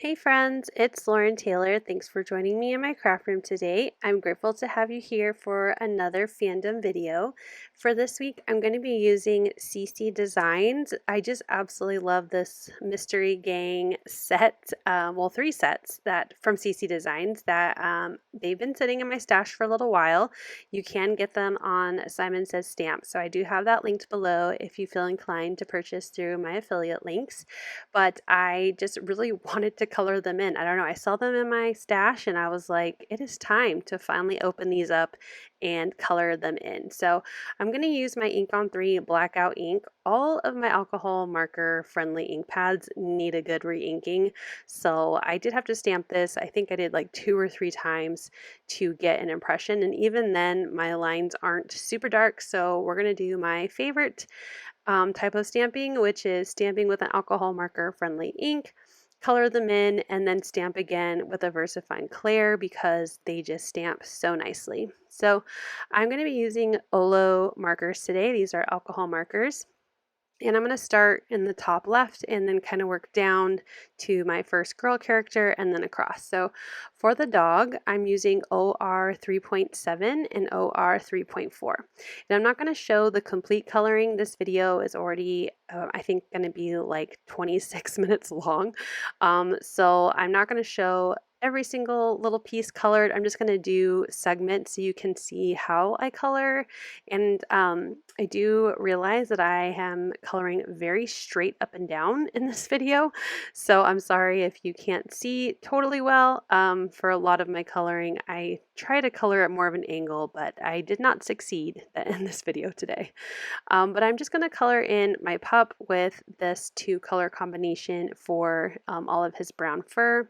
Hey friends, it's Lauren Taylor. Thanks for joining me in my craft room today. I'm grateful to have you here for another fandom video. For this week, I'm going to be using CC Designs. I just absolutely love this Mystery Gang set, well, 3 sets that from CC Designs that they've been sitting in my stash for a little while. You can get them on Simon Says Stamp, so I do have that linked below if you feel inclined to purchase through my affiliate links. But I just really wanted to color them in. I don't know, I saw them in my stash and I was like, it is time to finally open these up and color them in. So I'm going to use my Ink on 3 Blackout ink. All of my alcohol marker friendly ink pads need a good re-inking. So I did have to stamp this. I think I did like 2 or 3 times to get an impression. And even then my lines aren't super dark. So we're going to do my favorite type of stamping, which is stamping with an alcohol marker friendly ink, color them in, and then stamp again with a VersaFine Clair because they just stamp so nicely. So I'm going to be using Olo markers today. These are alcohol markers. And I'm going to start in the top left and then kind of work down to my first girl character and then across. So for the dog, I'm using OR 3.7 and OR 3.4. And I'm not going to show the complete coloring. This video is already, I think, going to be like 26 minutes long. So I'm not going to show every single little piece colored. I'm just going to do segments so you can see how I color. And I do realize that I am coloring very straight up and down in this video. So I'm sorry if you can't see totally well. For a lot of my coloring, I try to color at more of an angle, but I did not succeed in this video today. But I'm just going to color in my pup with this 2-color combination for all of his brown fur.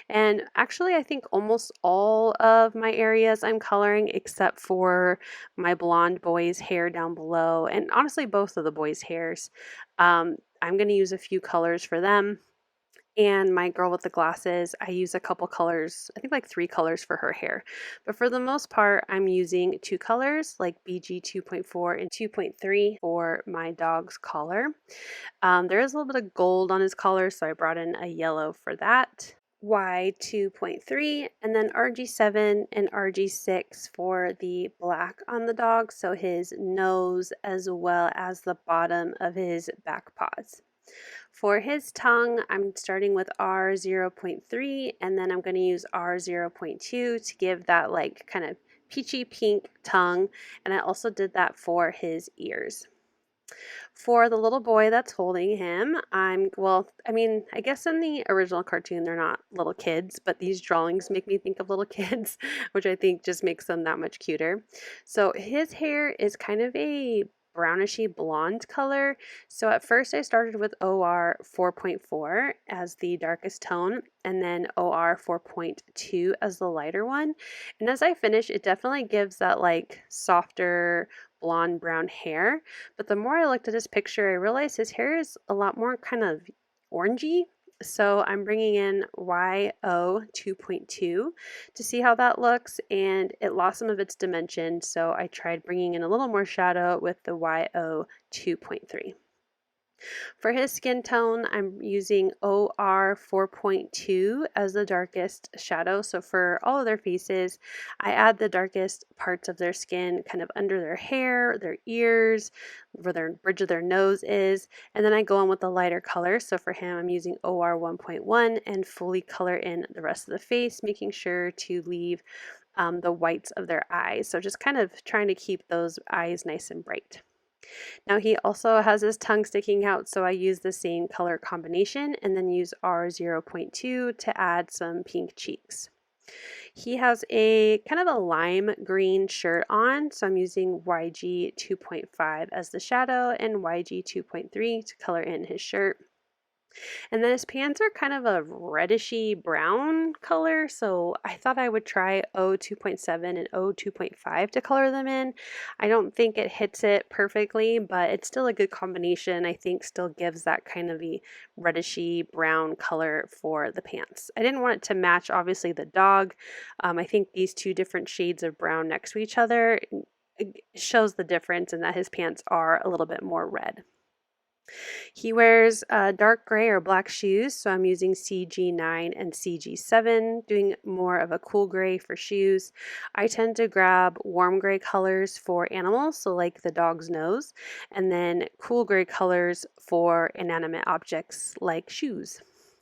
And actually, I think almost all of my areas I'm coloring except for my blonde boy's hair down below, and honestly, both of the boys' hairs. I'm going to use a few colors for them. And my girl with the glasses, I use a couple colors, I think like 3 colors for her hair. But for the most part, I'm using 2 colors like BG 2.4 and 2.3 for my dog's collar. There is a little bit of gold on his collar, so I brought in a yellow for that. Y 2.3 and then RG7 and RG6 for the black on the dog, so his nose as well as the bottom of his back paws. For his tongue, I'm starting with R0.3 and then I'm going to use R0.2 to give that like kind of peachy pink tongue, and I also did that for his ears. For the little boy that's holding him, I guess in the original cartoon they're not little kids, but these drawings make me think of little kids, which I think just makes them that much cuter. So his hair is kind of a brownishy blonde color. So at first I started with OR 4.4 as the darkest tone and then OR 4.2 as the lighter one. And as I finish, it definitely gives that like softer blonde brown hair. But the more I looked at his picture, I realized his hair is a lot more kind of orangey. So I'm bringing in YO 2.2 to see how that looks, and it lost some of its dimension. So I tried bringing in a little more shadow with the YO 2.3. For his skin tone, I'm using OR 4.2 as the darkest shadow. So for all of their faces, I add the darkest parts of their skin kind of under their hair, their ears, where their bridge of their nose is, and then I go in with the lighter color. So for him, I'm using OR 1.1 and fully color in the rest of the face, making sure to leave the whites of their eyes. So just kind of trying to keep those eyes nice and bright. Now he also has his tongue sticking out, so I use the same color combination and then use R0.2 to add some pink cheeks. He has a kind of a lime green shirt on, so I'm using YG 2.5 as the shadow and YG 2.3 to color in his shirt. And then his pants are kind of a reddishy brown color, so I thought I would try O 2.7 and O 2.5 to color them in. I don't think it hits it perfectly, but it's still a good combination. I think still gives that kind of a reddishy brown color for the pants. I didn't want it to match, obviously, the dog. I think these 2 different shades of brown next to each other, it shows the difference in that his pants are a little bit more red. He wears dark gray or black shoes, so I'm using CG9 and CG7, doing more of a cool gray for shoes. I tend to grab warm gray colors for animals, so like the dog's nose, and then cool gray colors for inanimate objects like shoes.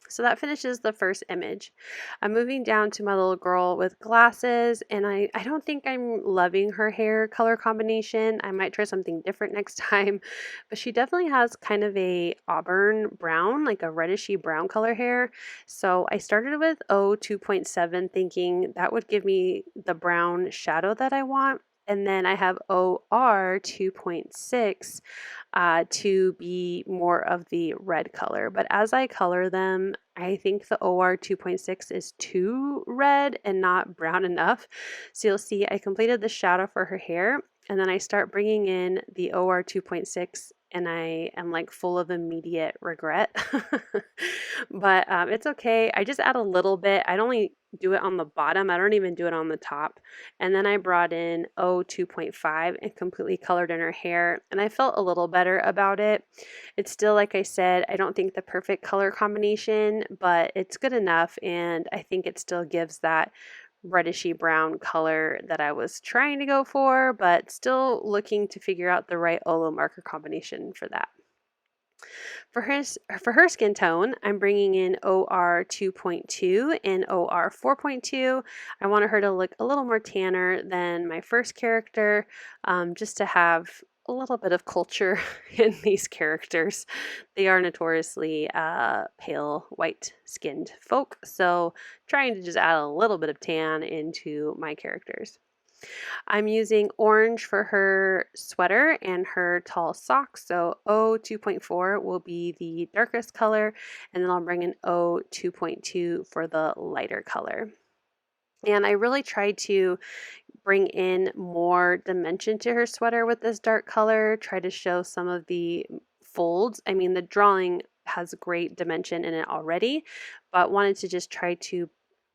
So that finishes the first image. I'm moving down to my little girl with glasses, and I don't think I'm loving her hair color combination. I might try something different next time, but she definitely has kind of a auburn brown, like a reddishy brown color hair. So I started with O 2.7 thinking that would give me the brown shadow that I want. And then I have OR 2.6 to be more of the red color. But as I color them, I think the OR 2.6 is too red and not brown enough. So you'll see I completed the shadow for her hair, and then I start bringing in the OR 2.6, and I am like full of immediate regret. But it's okay. I just add a little bit. I'd only do it on the bottom. I don't even do it on the top. And then I brought in O 2.5 and completely colored in her hair, and I felt a little better about it. It's still, like I said, I don't think the perfect color combination, but it's good enough, and I think it still gives that reddishy brown color that I was trying to go for, but still looking to figure out the right Olo marker combination for that. For her skin tone, I'm bringing in OR 2.2 and OR 4.2. I wanted her to look a little more tanner than my first character, just to have a little bit of culture in these characters. They are notoriously pale, white-skinned folk, so trying to just add a little bit of tan into my characters. I'm using orange for her sweater and her tall socks. So O 2.4 will be the darkest color, and then I'll bring in O 2.2 for the lighter color. And I really tried to bring in more dimension to her sweater with this dark color, try to show some of the folds. I mean, the drawing has great dimension in it already, but wanted to just try to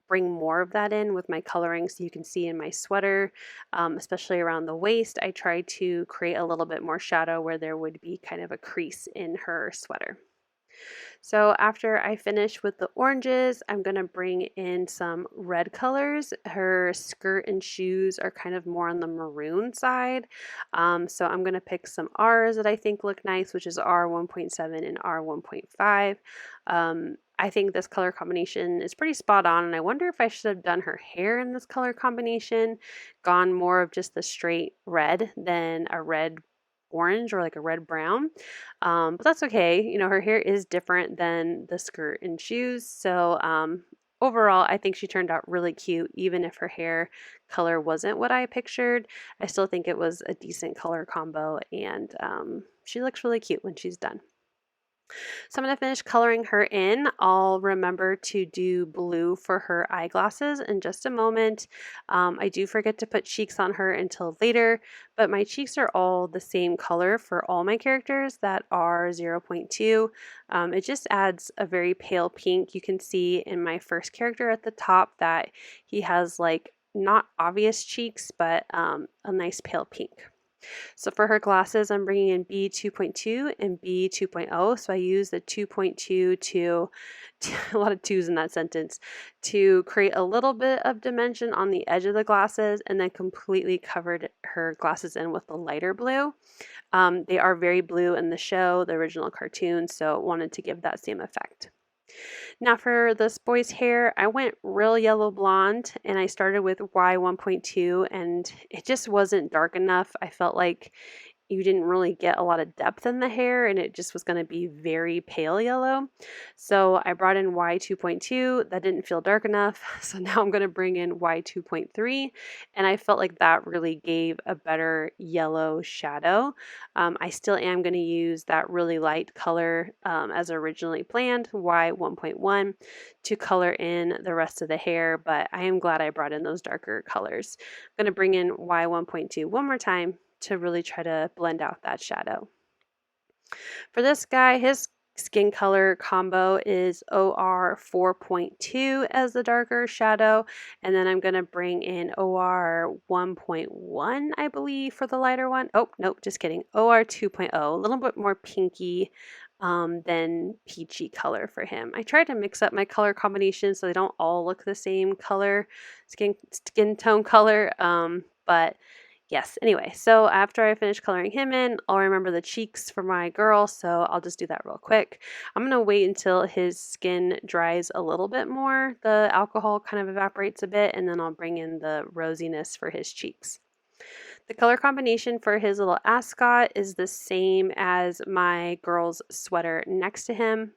bring more of that in with my coloring. So you can see in my sweater, especially around the waist, I tried to create a little bit more shadow where there would be kind of a crease in her sweater. So after I finish with the oranges, I'm going to bring in some red colors. Her skirt and shoes are kind of more on the maroon side. So I'm going to pick some R's that I think look nice, which is R1.7 and R1.5. I think this color combination is pretty spot on, and I wonder if I should have done her hair in this color combination, gone more of just the straight red than a red orange or like a red brown. But that's okay. You know, her hair is different than the skirt and shoes. So overall, I think she turned out really cute, even if her hair color wasn't what I pictured. I still think it was a decent color combo, and she looks really cute when she's done. So I'm going to finish coloring her in. I'll remember to do blue for her eyeglasses in just a moment. I do forget to put cheeks on her until later, but my cheeks are all the same color for all my characters that are 0.2. It just adds a very pale pink. You can see in my first character at the top that he has like not obvious cheeks, but a nice pale pink. So for her glasses, I'm bringing in B 2.2 and B 2.0. So I use the 2.2 to a lot of twos in that sentence, to create a little bit of dimension on the edge of the glasses, and then completely covered her glasses in with the lighter blue. They are very blue in the show, the original cartoon, so wanted to give that same effect. Now for this boy's hair, I went real yellow blonde, and I started with Y1.2, and it just wasn't dark enough. I felt like you didn't really get a lot of depth in the hair, and it just was going to be very pale yellow. So I brought in Y2.2. That didn't feel dark enough. So now I'm going to bring in Y2.3, and I felt like that really gave a better yellow shadow. I still am going to use that really light color as originally planned, Y1.1, to color in the rest of the hair, but I am glad I brought in those darker colors. I'm going to bring in Y1.2 one more time to really try to blend out that shadow. For this guy, his skin color combo is OR 4.2 as the darker shadow, and then I'm going to bring in OR 1.1, I believe, for the lighter one. Oh, nope, just kidding. OR 2.0, a little bit more pinky than peachy color for him. I tried to mix up my color combinations so they don't all look the same color, skin tone color, but yes, anyway, so after I finish coloring him in, I'll remember the cheeks for my girl, so I'll just do that real quick. I'm going to wait until his skin dries a little bit more, the alcohol kind of evaporates a bit, and then I'll bring in the rosiness for his cheeks. The color combination for his little ascot is the same as my girl's sweater next to him.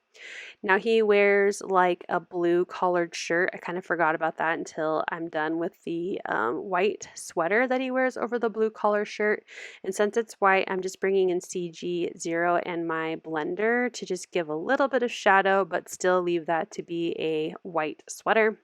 Now he wears like a blue collared shirt. I kind of forgot about that until I'm done with the white sweater that he wears over the blue collar shirt. And since it's white, I'm just bringing in CG0 and my blender to just give a little bit of shadow, but still leave that to be a white sweater.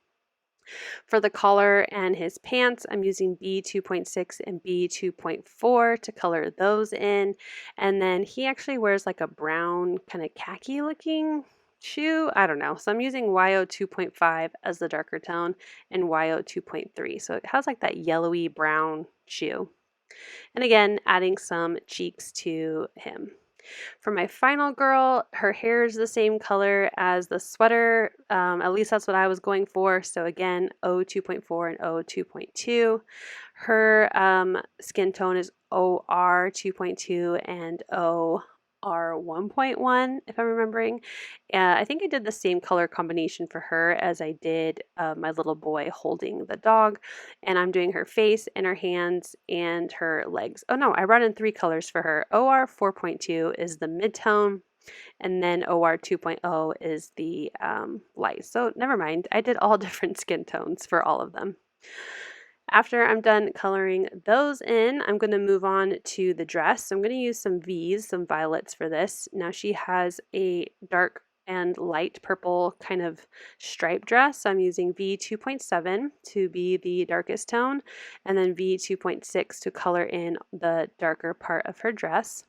For the collar and his pants, I'm using B2.6 and B2.4 to color those in. And then he actually wears like a brown kind of khaki looking shoe. I don't know. So I'm using YO 2.5 as the darker tone and YO 2.3. So it has like that yellowy brown shoe. And again, adding some cheeks to him. For my final girl, her hair is the same color as the sweater. At least that's what I was going for. So again, O2.4 and O2.2. Her skin tone is OR 2.2 and OR 1.1, if I'm remembering. I think I did the same color combination for her as I did my little boy holding the dog. And I'm doing her face and her hands and her legs. Oh no, I brought in 3 colors for her. OR 4.2 is the mid-tone, and then OR 2.0 is the light. So never mind, I did all different skin tones for all of them. After I'm done coloring those in, I'm going to move on to the dress. So I'm going to use some V's, some violets for this. Now she has a dark and light purple kind of stripe dress. So I'm using V2.7 to be the darkest tone, and then V2.6 to color in the darker part of her dress.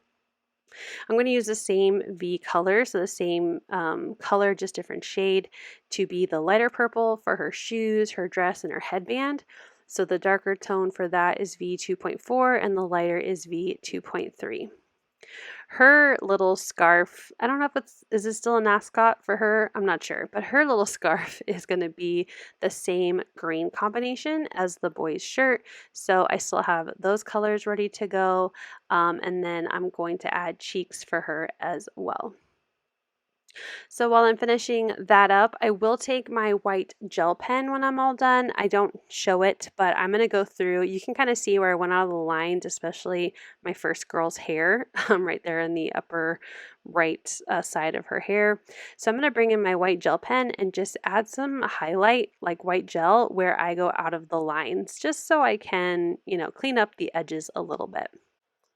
I'm going to use the same V color, so the same color, just different shade, to be the lighter purple for her shoes, her dress, and her headband. So the darker tone for that is V2.4 and the lighter is V2.3. Her little scarf, I don't know if is it still an ascot for her? I'm not sure, but her little scarf is going to be the same green combination as the boy's shirt. So I still have those colors ready to go. And then I'm going to add cheeks for her as well. So while I'm finishing that up, I will take my white gel pen when I'm all done. I don't show it, but I'm going to go through. You can kind of see where I went out of the lines, especially my first girl's hair, right there in the upper right side of her hair. So I'm going to bring in my white gel pen and just add some highlight, like white gel, where I go out of the lines, just so I can, clean up the edges a little bit.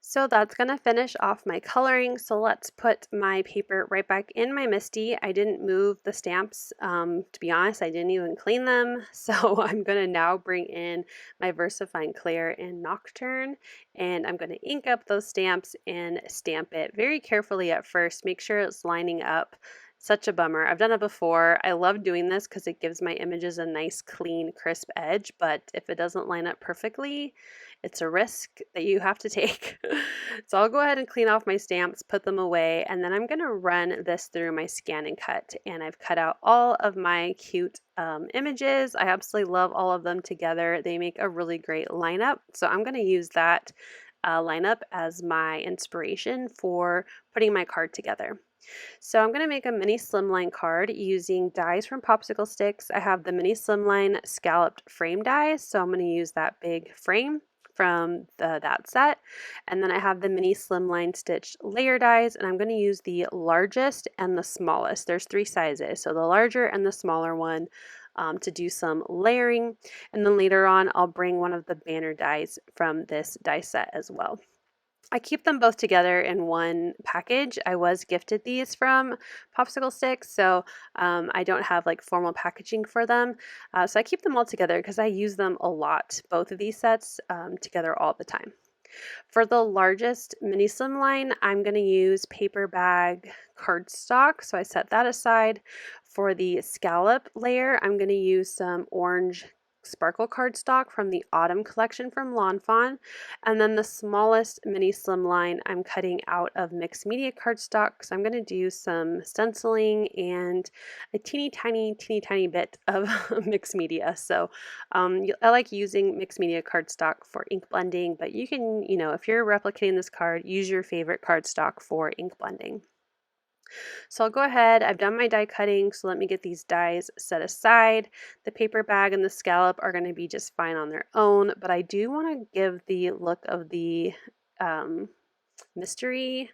So that's going to finish off my coloring. So let's put my paper right back in my MISTI. I didn't move the stamps. To be honest, I didn't even clean them. So I'm going to now bring in my VersaFine Clair and Nocturne, and I'm going to ink up those stamps and stamp it very carefully at first. Make sure it's lining up. Such a bummer. I've done it before. I love doing this because it gives my images a nice, clean, crisp edge, but if it doesn't line up perfectly, it's a risk that you have to take. So I'll go ahead and clean off my stamps, put them away, and then I'm going to run this through my scan and cut. And I've cut out all of my cute images. I absolutely love all of them together. They make a really great lineup. So I'm going to use that lineup as my inspiration for putting my card together. So I'm going to make a mini slimline card using dies from Popsiclesticks. I have the mini slimline scalloped frame dies, so I'm going to use that big frame from that set. And then I have the mini slimline stitched layer dies, and I'm going to use the largest and the smallest. There's 3 sizes, so the larger and the smaller one to do some layering. And then later on, I'll bring one of the banner dies from this die set as well. I keep them both together in one package. I was gifted these from Popsiclesticks, so I don't have like formal packaging for them. So I keep them all together because I use them a lot, both of these sets together all the time. For the largest mini slimline, I'm going to use paper bag cardstock, so I set that aside. For the scallop layer, I'm going to use some orange sparkle cardstock from the Autumn collection from Fawn. And then the smallest mini Slimline I'm cutting out of mixed media cardstock because I'm going to do some stenciling and a teeny tiny bit of mixed media. So I like using mixed media cardstock for ink blending, but you can, if you're replicating this card, use your favorite cardstock for ink blending. So I'll go ahead, I've done my die cutting, so let me get these dies set aside. The paper bag and the scallop are going to be just fine on their own, but I do want to give the look of the mystery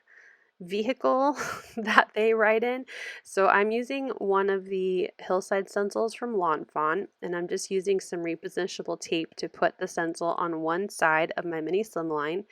vehicle that they ride in. So I'm using one of the Hillside stencils from Fawn, and I'm just using some repositionable tape to put the stencil on one side of my mini Slimline,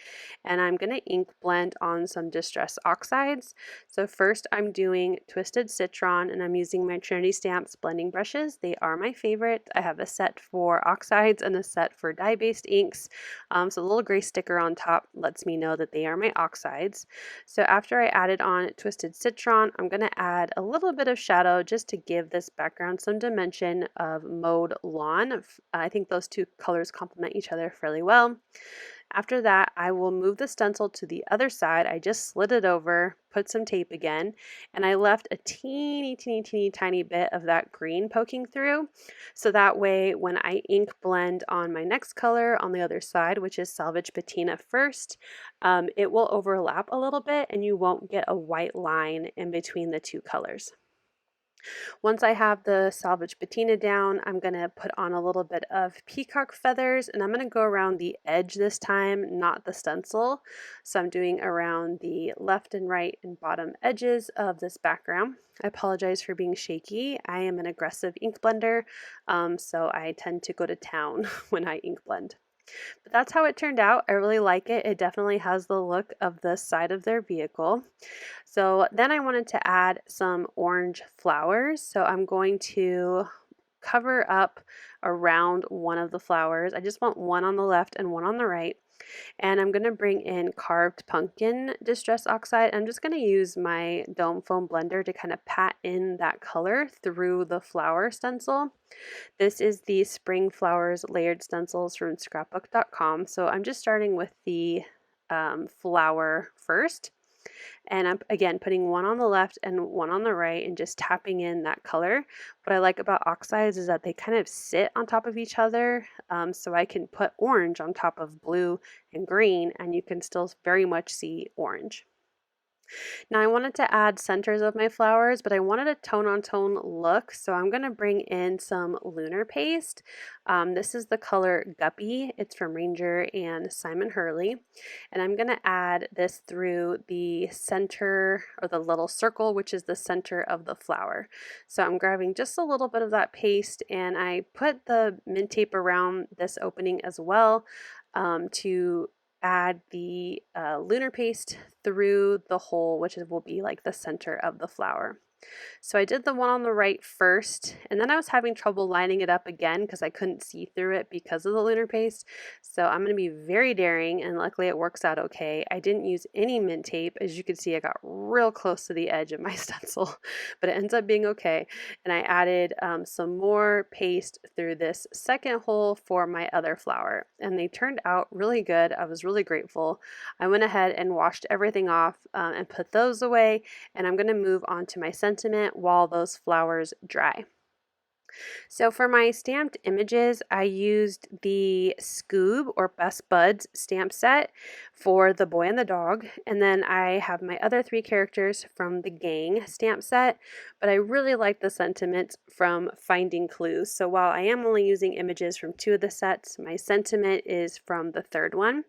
and I'm going to ink blend on some distress oxides. So first I'm doing Twisted Citron, and I'm using my Trinity Stamps blending brushes. They are my favorite. I have a set for oxides and a set for dye-based inks. So the little gray sticker on top lets me know that they are my oxides. So after I added on Twisted Citron, I'm going to add a little bit of shadow just to give this background some dimension of Mowed Lawn. I think those two colors complement each other fairly well. After that, I will move the stencil to the other side. I just slid it over, put some tape again, and I left a teeny tiny bit of that green poking through. So that way, when I ink blend on my next color on the other side, which is Salvage Patina first, it will overlap a little bit and you won't get a white line in between the two colors. Once I have the Salvage Patina down, I'm going to put on a little bit of peacock feathers, and I'm going to go around the edge this time, not the stencil. So I'm doing around the left and right and bottom edges of this background. I apologize for being shaky. I am an aggressive ink blender, so I tend to go to town when I ink blend. But that's how it turned out. I really like it. It definitely has the look of the side of their vehicle. So then I wanted to add some orange flowers. So I'm going to cover up around one of the flowers. I just want one on the left and one on the right. And I'm going to bring in Carved Pumpkin Distress Oxide. I'm just going to use my Dome Foam blender to kind of pat in that color through the flower stencil. This is the Spring Flowers Layered Stencils from scrapbook.com. So I'm just starting with the flower first. And I'm again putting one on the left and one on the right and just tapping in that color. What I like about oxides is that they kind of sit on top of each other. So I can put orange on top of blue and green and you can still very much see orange. Now I wanted to add centers of my flowers, but I wanted a tone-on-tone look, so I'm going to bring in some lunar paste. This is the color Guppy. It's from Ranger and Simon Hurley. And I'm going to add this through the center, or the little circle, which is the center of the flower. So I'm grabbing just a little bit of that paste, and I put the mint tape around this opening as well to add the lunar paste through the hole, which will be like the center of the flower. So I did the one on the right first, and then I was having trouble lining it up again because I couldn't see through it because of the lunar paste. So I'm going to be very daring, and luckily it works out okay. I didn't use any mint tape. As you can see, I got real close to the edge of my stencil, but it ends up being okay. And I added some more paste through this second hole for my other flower, and they turned out really good. I was really grateful. I went ahead and washed everything off and put those away, and I'm going to move on to my sentiment while those flowers dry. So for my stamped images, I used the Scoob or Best Buds stamp set for the boy and the dog, and then I have my other three characters from the gang stamp set, but I really like the sentiments from Finding Clues. So while I am only using images from two of the sets, my sentiment is from the third one.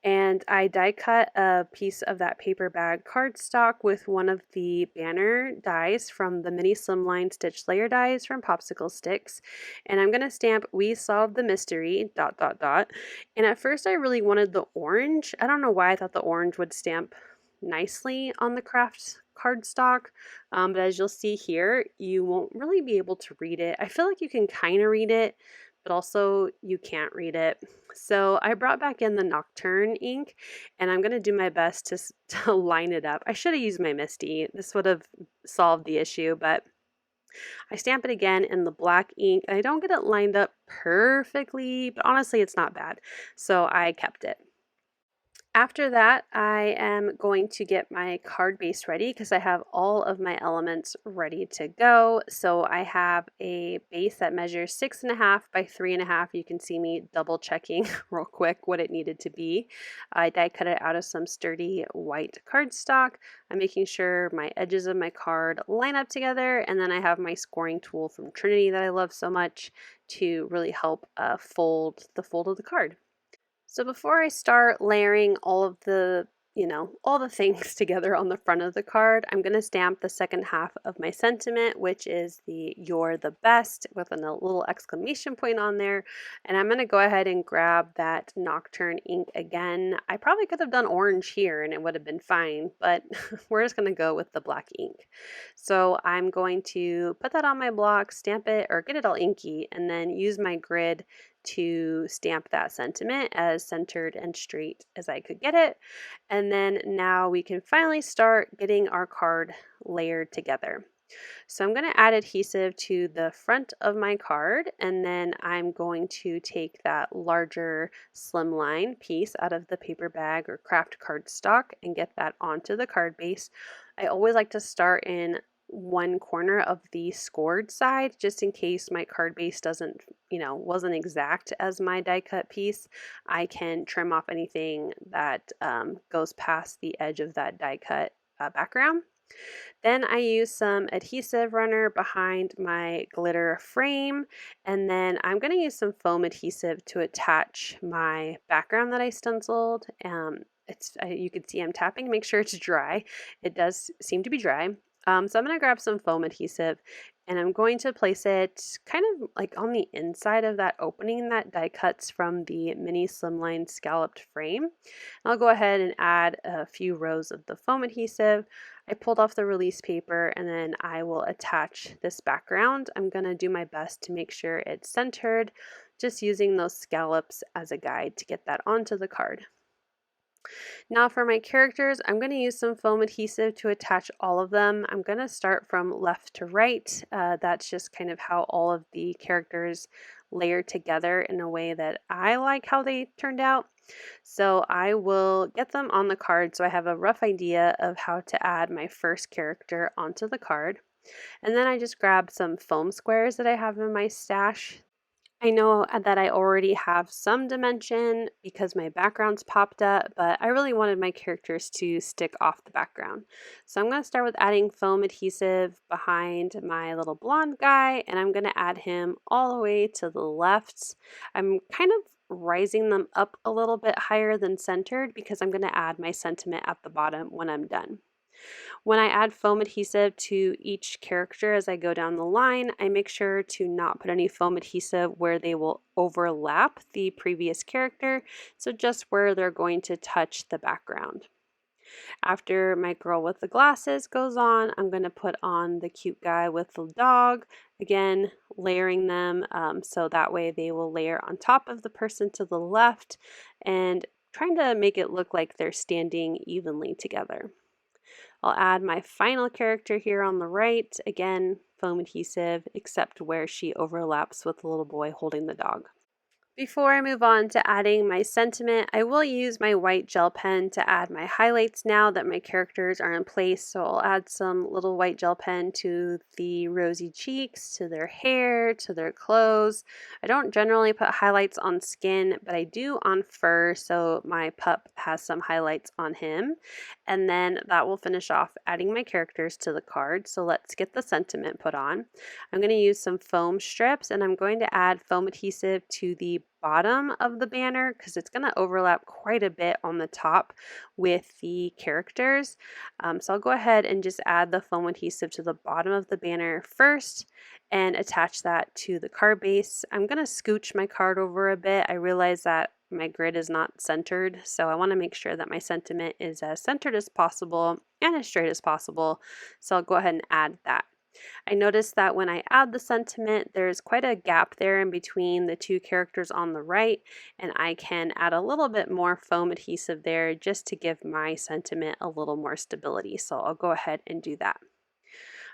And I die cut a piece of that paper bag cardstock with one of the banner dies from the mini Slimline stitch layer dies from Popsiclesticks. And I'm going to stamp "We Solved the Mystery, ... And at first I really wanted the orange. I don't know why I thought the orange would stamp nicely on the craft cardstock, but as you'll see here, you won't really be able to read it. I feel like you can kind of read it, but also you can't read it. So I brought back in the Nocturne ink, and I'm going to do my best to line it up. I should have used my Misty. This would have solved the issue, but I stamp it again in the black ink, and I don't get it lined up perfectly, but honestly it's not bad, so I kept it. After that, I am going to get my card base ready because I have all of my elements ready to go. So I have a base that measures 6.5 by 3.5. You can see me double checking real quick what it needed to be. I die cut it out of some sturdy white cardstock. I'm making sure my edges of my card line up together, and then I have my scoring tool from Trinity that I love so much to really help fold the fold of the card. So before I start layering all of the, all the things together on the front of the card, I'm going to stamp the second half of my sentiment, which is the "You're the best" with a little exclamation point on there. And I'm going to go ahead and grab that Nocturne ink again. I probably could have done orange here and it would have been fine, but we're just going to go with the black ink. So I'm going to put that on my block, stamp it, or get it all inky, and then use my grid to stamp that sentiment as centered and straight as I could get it. And then now we can finally start getting our card layered together. So I'm going to add adhesive to the front of my card, and then I'm going to take that larger Slimline piece out of the paper bag or craft cardstock and get that onto the card base. I always like to start in one corner of the scored side just in case my card base wasn't exact as my die cut piece. I can trim off anything that goes past the edge of that die cut background. Then I use some adhesive runner behind my glitter frame, and then I'm going to use some foam adhesive to attach my background that I stenciled. You can see I'm tapping, make sure it's dry. It does seem to be dry. So I'm going to grab some foam adhesive and I'm going to place it kind of like on the inside of that opening that die cuts from the mini Slimline scalloped frame. I'll go ahead and add a few rows of the foam adhesive. I pulled off the release paper and then I will attach this background. I'm going to do my best to make sure it's centered, just using those scallops as a guide to get that onto the card. Now for my characters, I'm going to use some foam adhesive to attach all of them. I'm going to start from left to right. That's just kind of how all of the characters layer together in a way that I like how they turned out. So I will get them on the card so I have a rough idea of how to add my first character onto the card. And then I just grab some foam squares that I have in my stash. I know that I already have some dimension because my background's popped up, but I really wanted my characters to stick off the background. So I'm going to start with adding foam adhesive behind my little blonde guy, and I'm going to add him all the way to the left. I'm kind of rising them up a little bit higher than centered because I'm going to add my sentiment at the bottom when I'm done. When I add foam adhesive to each character as I go down the line, I make sure to not put any foam adhesive where they will overlap the previous character, so just where they're going to touch the background. After my girl with the glasses goes on, I'm going to put on the cute guy with the dog, again layering them so that way they will layer on top of the person to the left and trying to make it look like they're standing evenly together. I'll add my final character here on the right, again foam adhesive except where she overlaps with the little boy holding the dog. Before I move on to adding my sentiment, I will use my white gel pen to add my highlights now that my characters are in place. So I'll add some little white gel pen to the rosy cheeks, to their hair, to their clothes. I don't generally put highlights on skin, but I do on fur, so my pup has some highlights on him. And then that will finish off adding my characters to the card. So let's get the sentiment put on. I'm going to use some foam strips and I'm going to add foam adhesive to the bottom of the banner because it's going to overlap quite a bit on the top with the characters. So I'll go ahead and just add the foam adhesive to the bottom of the banner first and attach that to the card base. I'm going to scooch my card over a bit. I realize that my grid is not centered, so I want to make sure that my sentiment is as centered as possible and as straight as possible. So I'll go ahead and add that. I noticed that when I add the sentiment, there's quite a gap there in between the two characters on the right, and I can add a little bit more foam adhesive there just to give my sentiment a little more stability. So I'll go ahead and do that.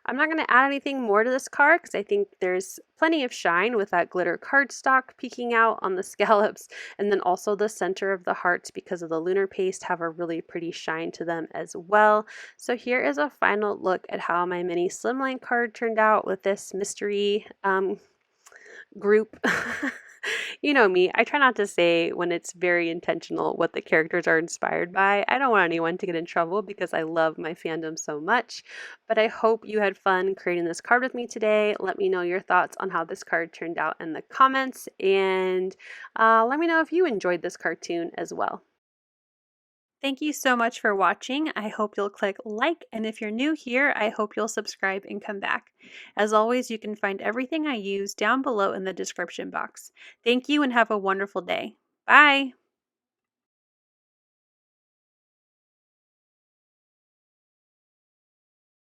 I'm not going to add anything more to this card because I think there's plenty of shine with that glitter cardstock peeking out on the scallops, and then also the center of the hearts because of the lunar paste have a really pretty shine to them as well. So here is a final look at how my mini Slimline card turned out with this mystery group. You know me, I try not to say when it's very intentional what the characters are inspired by. I don't want anyone to get in trouble because I love my fandom so much. But I hope you had fun creating this card with me today. Let me know your thoughts on how this card turned out in the comments, and let me know if you enjoyed this cartoon as well. Thank you so much for watching. I hope you'll click like, and if you're new here, I hope you'll subscribe and come back. As always, you can find everything I use down below in the description box. Thank you and have a wonderful day. Bye!